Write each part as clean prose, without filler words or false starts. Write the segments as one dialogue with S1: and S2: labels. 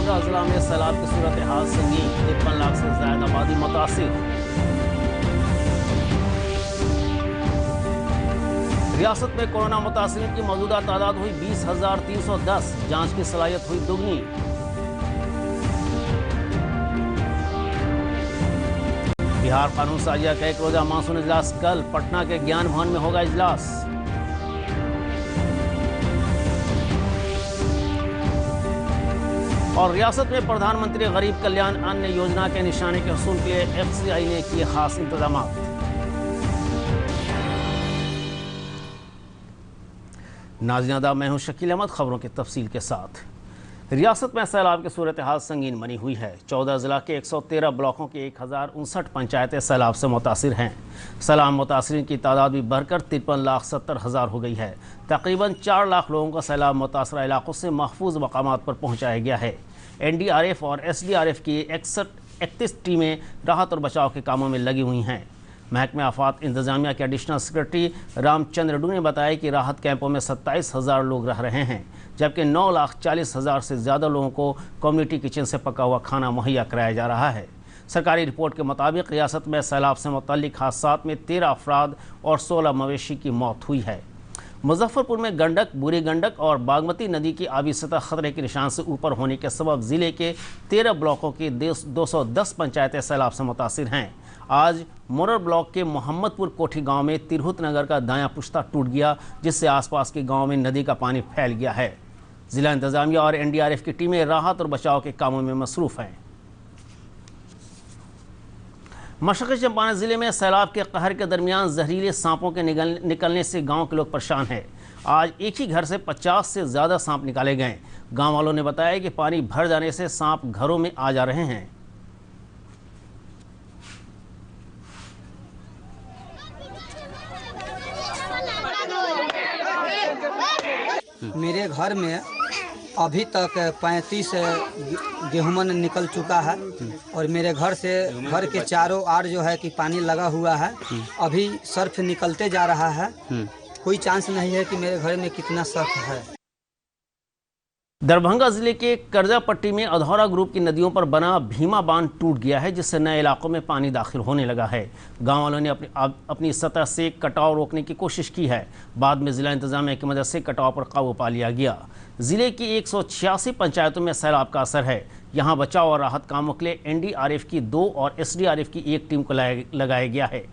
S1: दरभंगा जिला में सैलाब की सूरत हाल संगीन, 53 लाख से ज्यादा आबादी मुतासिर। रियासत में कोरोना मुतासिरीन की मौजूदा तादाद हुई 20,310, जांच की सलाहियत हुई दुगनी। बिहार कानून साजिया का एक रोजा मानसून इजलास कल पटना के ज्ञान भवन में होगा इजलास। और रियासत में प्रधानमंत्री गरीब कल्याण अन्न योजना के निशाने के हसूल के लिए एफसीआई ने किए खास इंतजाम। नाज़रीन, मैं हूं शकील अहमद। खबरों की तफसील के साथ। रियासत में सैलाब की सूरत हाल संगीन बनी हुई है। 14 जिला के 113 ब्लॉकों की 1059 पंचायतें सैलाब से मुतासिर हैं। सैलाब मुतासिरीन की तादाद भी बढ़कर 53,70,000 हो गई है। तकरीबन 4 लाख लोगों को सैलाब मुतासरा इलाकों से महफूज मकामात पर पहुँचाया गया है। NDRF और SDRF की 31 टीमें राहत और बचाव के कामों में लगी हुई हैं। महकमे आफात इंतजामिया के एडिशनल सेक्रेटरी रामचंद्र डू ने बताया कि राहत कैंपों में 27,000 लोग रह रहे हैं, जबकि 9,40,000 से ज़्यादा लोगों को कम्युनिटी किचन से पका हुआ खाना मुहैया कराया जा रहा है। सरकारी रिपोर्ट के मुताबिक रियासत में सैलाब से मुतल्लिक हादसात में 13 अफराद और 16 मवेशी की मौत हुई है। मुजफ्फरपुर में गंडक, बूढ़ी गंडक और बागमती नदी की आबी सतह खतरे के निशान से ऊपर होने के सबब जिले के 13 ब्लॉकों की 210 पंचायतें सैलाब से मुतासिर हैं। आज मोरर ब्लॉक के मोहम्मदपुर कोठी गांव में तिरहुत नगर का दायां पुश्ता टूट गया, जिससे आसपास के गांव में नदी का पानी फैल गया है। जिला इंतजामिया और NDRF की टीमें राहत और बचाव के कामों में मसरूफ हैं। मशरक़ी चंपारण जिले में सैलाब के कहर के दरमियान जहरीले सांपों के निकलने से गांव के लोग परेशान हैं। आज एक ही घर से 50 से ज़्यादा सांप निकाले गए। गांव वालों ने बताया कि पानी भर जाने से सांप घरों में आ जा रहे हैं।
S2: मेरे घर में अभी तक 35 गेहूमन निकल चुका है और मेरे घर से घर के चारों आड़ जो है कि पानी लगा हुआ है। अभी सर्फ निकलते जा रहा है। कोई चांस नहीं है कि मेरे घर में कितना सर्फ है।
S1: दरभंगा जिले के करजा पट्टी में अधौरा ग्रुप की नदियों पर बना भीमा बांध टूट गया है, जिससे नए इलाकों में पानी दाखिल होने लगा है। गांव वालों ने अपनी सतह से कटाव रोकने की कोशिश की है। बाद में जिला इंतजामिया की मदद से कटाव पर काबू पा लिया गया। जिले की 186 पंचायतों में सैलाब का असर है। यहाँ बचाव और राहत कामों के लिए NDRF की 2 और SDRF की 1 टीम को लगाया गया है।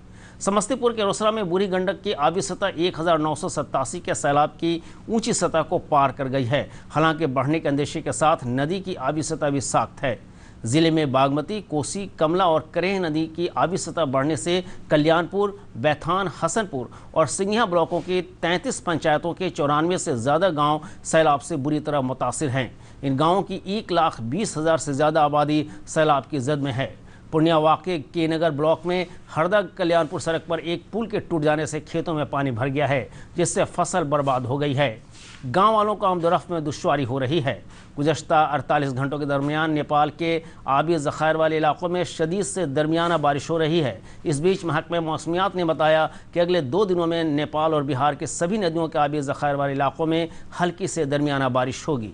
S1: समस्तीपुर के रोसड़ा में बूढ़ी गंडक की आबी सतह 1987 के सैलाब की ऊंची सतह को पार कर गई है। हालांकि बढ़ने के अंदेशे के साथ नदी की आबी सतह भी सख्त है। जिले में बागमती, कोसी, कमला और करेह नदी की आबी सतह बढ़ने से कल्याणपुर, बैथान, हसनपुर और सिंघिया ब्लॉकों की 33 पंचायतों के 94 से ज़्यादा गांव सैलाब से बुरी तरह मुतासिर हैं। इन गाँवों की 1,20,000 से ज़्यादा आबादी सैलाब की जद में है। पूर्णिया वाक़े के नगर ब्लॉक में हरदा कल्याणपुर सड़क पर एक पुल के टूट जाने से खेतों में पानी भर गया है, जिससे फसल बर्बाद हो गई है। गांव वालों को आमदोरफ्त में दुश्वारी हो रही है। गुज़श्ता 48 घंटों के दरमियान नेपाल के आबी ज़ख़ायर वाले इलाकों में शदीद से दरमियाना बारिश हो रही है। इस बीच महकमे मौसमियात ने बताया कि अगले 2 दिनों में नेपाल और बिहार के सभी नदियों के आबी ज़ख़ायर वाले इलाकों में हल्की से दरमियाना बारिश होगी।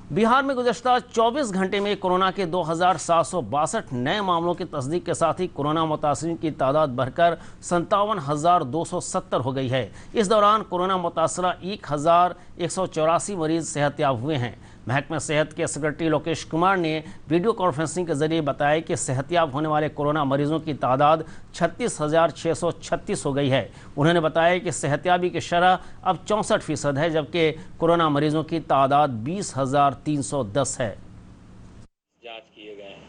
S1: बिहार में गुज़श्ता 24 घंटे में कोरोना के 2,762 नए मामलों की तस्दीक के साथ ही कोरोना मुतासिरीन की तादाद बढ़कर 57,270 हो गई है। इस दौरान कोरोना मुतासरा 1,184 मरीज सेहतयाब हुए हैं। महकमा सेहत के सेक्रेटरी लोकेश कुमार ने वीडियो कॉन्फ्रेंसिंग के जरिए बताया कि सेहतयाब होने वाले कोरोना मरीजों की तादाद 36,636 हो गई है। उन्होंने बताया कि सेहतयाबी की शरह अब 64% है, जबकि कोरोना मरीजों की तादाद 20,310 है।
S3: जांच किए गए हैं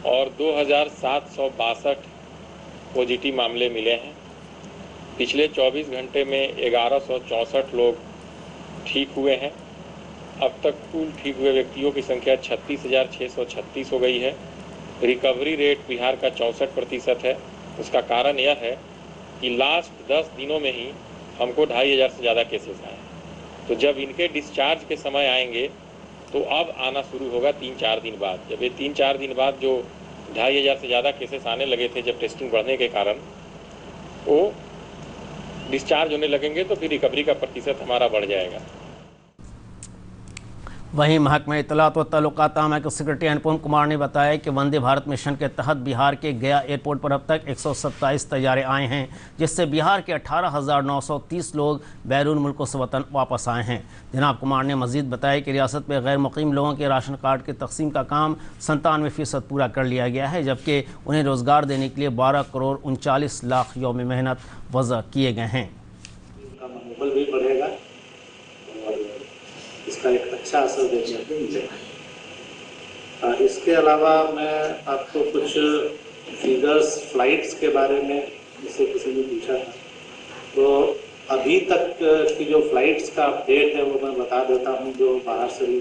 S3: और 2,762 पॉजिटिव मामले मिले हैं। पिछले 24 घंटे में 1,164 लोग ठीक हुए हैं। अब तक कुल ठीक हुए व्यक्तियों की संख्या 36,636 हो गई है। रिकवरी रेट बिहार का 64% है। उसका कारण यह है कि लास्ट 10 दिनों में ही हमको 2,500 से ज़्यादा केसेस आए। तो जब इनके डिस्चार्ज के समय आएंगे तो अब आना शुरू होगा 3-4 दिन बाद। जब ये 3-4 दिन बाद जो 2,500 से ज़्यादा केसेस आने लगे थे, जब टेस्टिंग बढ़ने के कारण वो डिस्चार्ज होने लगेंगे तो फिर रिकवरी का प्रतिशत हमारा बढ़ जाएगा।
S1: वहीं महकमा इत्तलात व तल्लुकात आमा के सेक्रेटरी अनुपम कुमार ने बताया कि वंदे भारत मिशन के तहत बिहार के गया एयरपोर्ट पर अब तक 127 तैयारे आए हैं, जिससे बिहार के 18,930 लोग बैरून मुल्कों से वतन वापस आए हैं। जनाब कुमार ने मजीद बताया कि रियासत में गैर मुकीम लोगों के राशन कार्ड की तकसीम का काम 97% पूरा कर लिया गया है, जबकि उन्हें रोज़गार देने के लिए 12 करोड़ 39 लाख यौम मेहनत वज़ा किए गए हैं।
S4: मनोबल भी बढ़ेगा और इसका एक अच्छा असर देखने को मिलेगा। इसके अलावा मैं आपको कुछ फिगर्स फ्लाइट्स के बारे में जिससे किसी ने पूछा था, तो अभी तक की जो फ्लाइट्स का अपडेट है वो मैं बता देता हूँ। जो बाहर से भी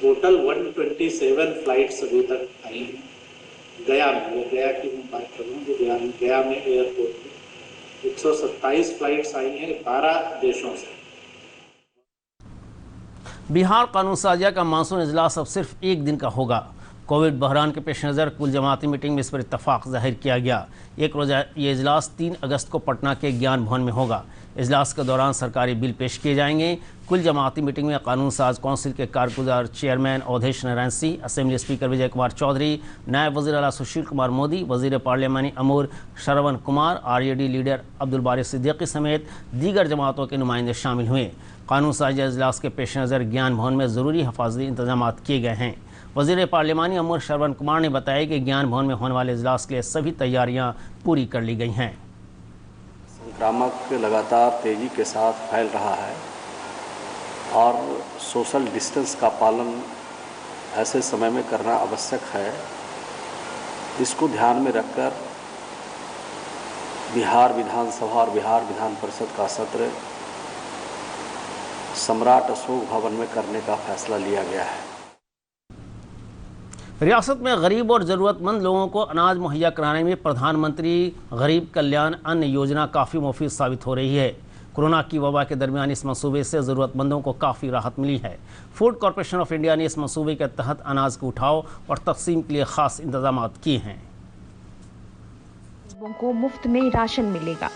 S4: टोटल 127 फ्लाइट्स अभी तक आई हैं गया में। गया की मैं बात कर रहा हूँ, जो गया में एयरपोर्ट पर 127 फ्लाइट्स आई हैं 12 देशों से।
S1: बिहार कानून साजिया का मानसून इजलास अब सिर्फ एक दिन का होगा। कोविड बहरान के पेश नज़र कुल जमाती मीटिंग में इस पर इत्तफाक जाहिर किया गया। एक रोज़ा ये इजलास 3 अगस्त को पटना के ज्ञान भवन में होगा। इजलास के दौरान सरकारी बिल पेश किए जाएंगे। कुल जमाती मीटिंग में कानून साज कौंसिल के कारगुजार chairman Awadhesh Narayan Singh, assembly speaker Vijay Kumar Chaudhary, नायब वज़ीर आला सुशील कुमार मोदी, वज़ीर पार्लियामानी अमूर श्रवण कुमार, RJD लीडर अब्दुल बारी सिद्दीकी समेत दीगर जमातों के नुमाइंदे शामिल हुए। कानून साजिया इजलास के पेश नज़र ज्ञान भवन में ज़रूरी हिफाजती इंतजाम किए गए हैं। वज़ीर पार्लियामानी अमूर श्रवण कुमार ने बताया कि ज्ञान भवन में होने वाले इजलास के लिए सभी तैयारियां पूरी कर ली गई हैं।
S5: संक्रामक लगातार तेज़ी के साथ फैल रहा है और सोशल डिस्टेंस का पालन ऐसे समय में करना आवश्यक है। इसको ध्यान में रखकर बिहार विधानसभा और बिहार विधान परिषद का सत्र सम्राट अशोक भवन में करने का फैसला लिया गया है।
S1: रियासत में गरीब और ज़रूरतमंद लोगों को अनाज मुहैया कराने में प्रधानमंत्री गरीब कल्याण अन्न योजना काफ़ी मुफीद साबित हो रही है। कोरोना की वबा के दरमियान इस मंसूबे से ज़रूरतमंदों को काफ़ी राहत मिली है। फूड कॉरपोरेशन ऑफ इंडिया ने इस मंसूबे के तहत अनाज के उठाव और तकसीम के लिए ख़ास इंतजाम किए हैं।
S6: लोगों को मुफ्त में राशन मिलेगा।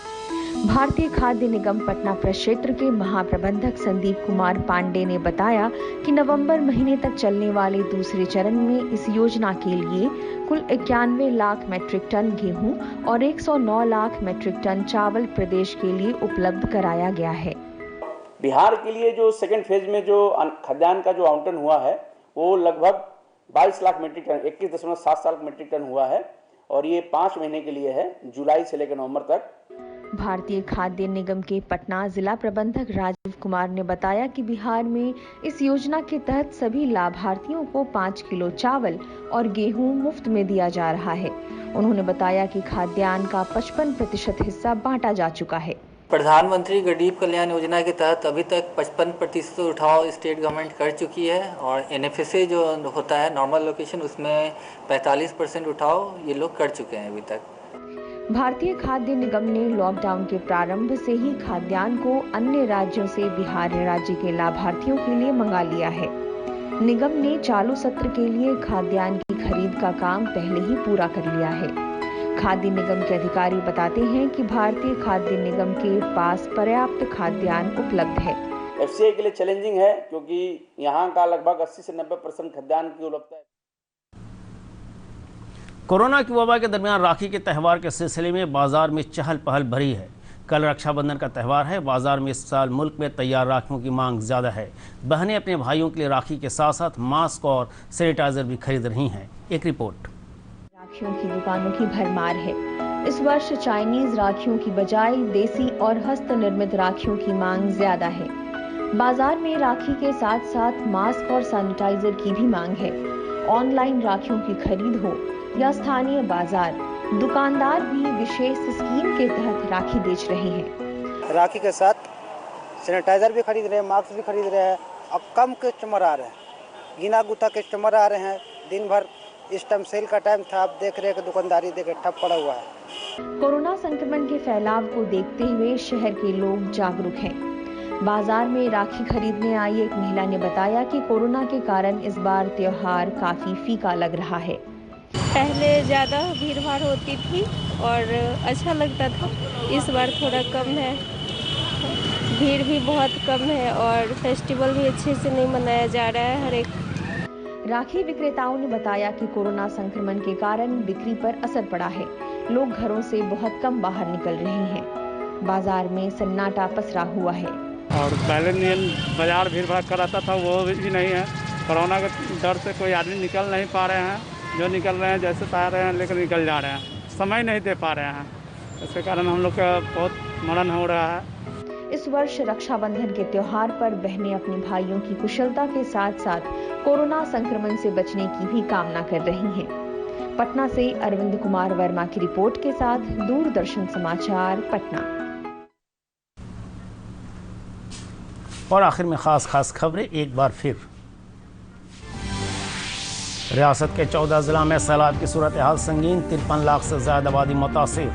S6: भारतीय खाद्य निगम पटना प्रक्षेत्र के महाप्रबंधक संदीप कुमार पांडे ने बताया कि नवंबर महीने तक चलने वाले दूसरे चरण में इस योजना के लिए कुल 91 लाख मीट्रिक टन गेहूं और 109 लाख मीट्रिक टन चावल प्रदेश के लिए उपलब्ध कराया गया है।
S7: बिहार के लिए जो सेकेंड फेज में जो खाद्यान्न का जो आवंटन हुआ है वो लगभग 22 lakh metric ton 21.7 lakh metric ton हुआ है और ये 5 महीने के लिए है, जुलाई से लेकर नवंबर तक।
S6: भारतीय खाद्य निगम के पटना जिला प्रबंधक राजीव कुमार ने बताया कि बिहार में इस योजना के तहत सभी लाभार्थियों को 5 किलो चावल और गेहूं मुफ्त में दिया जा रहा है। उन्होंने बताया कि खाद्यान्न का 55% हिस्सा बांटा जा चुका है।
S8: प्रधानमंत्री गरीब कल्याण योजना के तहत अभी तक 55% उठाव स्टेट गवर्नमेंट कर चुकी है और NFSA जो होता है नॉर्मल लोकेशन उसमें 45% उठाव ये लोग कर चुके हैं अभी तक।
S6: भारतीय खाद्य निगम ने लॉकडाउन के प्रारंभ से ही खाद्यान्न को अन्य राज्यों से बिहार राज्य के लाभार्थियों के लिए मंगा लिया है। निगम ने चालू सत्र के लिए खाद्यान्न की खरीद का काम पहले ही पूरा कर लिया है। खाद्य निगम के अधिकारी बताते हैं कि भारतीय खाद्य निगम के पास पर्याप्त खाद्यान्न उपलब्ध है।
S7: FCI के लिए चैलेंजिंग है क्योंकि यहाँ का लगभग 80 से 90% खाद्यान्न की उपलब्धता है।
S1: कोरोना की वबा के दरमियान राखी के त्यौहार के सिलसिले में बाजार में चहल पहल भरी है। कल रक्षाबंधन का त्यौहार है। बाजार में इस साल मुल्क में तैयार राखियों की मांग ज़्यादा है। बहनें अपने भाइयों के लिए राखी के साथ साथ मास्क और सैनिटाइजर भी खरीद रही हैं। एक रिपोर्ट।
S6: राखियों की दुकानों की भरमार है। इस वर्ष चाइनीज राखियों की बजाय देसी और हस्त निर्मित राखियों की मांग ज्यादा है। बाजार में राखी के साथ साथ मास्क और सैनिटाइजर की भी मांग है। ऑनलाइन राखियों की खरीद हो या स्थानीय बाजार, दुकानदार भी विशेष स्कीम के तहत राखी बेच रहे हैं।
S9: राखी के साथ सैनिटाइजर भी खरीद रहे हैं, मास्क भी खरीद रहे हैं। अब कम कस्टमर आ रहे हैं, गिना गुता कस्टमर आ रहे हैं। दिन भर इस टाइम सेल का टाइम था, आप देख रहे हैं कि दुकानदारी देखे ठप पड़ा हुआ है।
S6: कोरोना संक्रमण के फैलाव को देखते हुए शहर के लोग जागरूक हैं। बाजार में राखी खरीदने आई एक महिला ने बताया कि कोरोना के कारण इस बार त्योहार काफी फीका लग रहा है।
S10: पहले ज़्यादा भीड़ भाड़ होती थी और अच्छा लगता था, इस बार थोड़ा कम है। भीड़ भी बहुत कम है और फेस्टिवल भी अच्छे से नहीं मनाया जा रहा है। हर एक
S6: राखी विक्रेताओं ने बताया कि कोरोना संक्रमण के कारण बिक्री पर असर पड़ा है। लोग घरों से बहुत कम बाहर निकल रहे हैं। बाजार में सन्नाटा पसरा हुआ है
S11: और पहले नियम बाजार भीड़ भाड़ कराता था वो भी नहीं है। कोरोना के डर से कोई आदमी निकल नहीं पा रहे हैं। जो निकल रहे हैं जैसे पा रहे हैं लेकर निकल जा रहे हैं, समय नहीं दे पा रहे हैं। इसके कारण हम लोग का बहुत मरण हो रहा है।
S6: इस वर्ष रक्षाबंधन के त्योहार पर बहनें अपने भाइयों की कुशलता के साथ साथ कोरोना संक्रमण से बचने की भी कामना कर रही हैं। पटना से अरविंद कुमार वर्मा की रिपोर्ट के साथ दूरदर्शन समाचार पटना।
S1: और आखिर में खास खबरें एक बार फिर। रियासत के 14 जिला में सैलाब की सूरत हाल संगीन, 53 लाख से ज्यादा आबादी मुतासिर।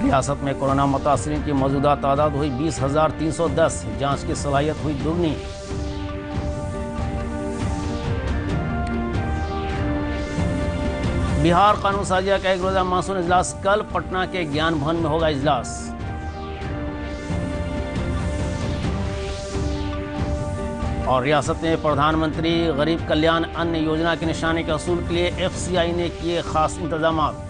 S1: रियासत में कोरोना मुतासिरीन की मौजूदा तादाद हुई 20,310, जांच की सलाहियत हुई दुगनी। बिहार कानून साजिया का एक रोजा मानसून इजलास कल पटना के ज्ञान भवन में होगा इजलास। और रियासत में प्रधानमंत्री गरीब कल्याण अन्न योजना के निशाने के हसूल के लिए FCI ने किए खास इंतजामात।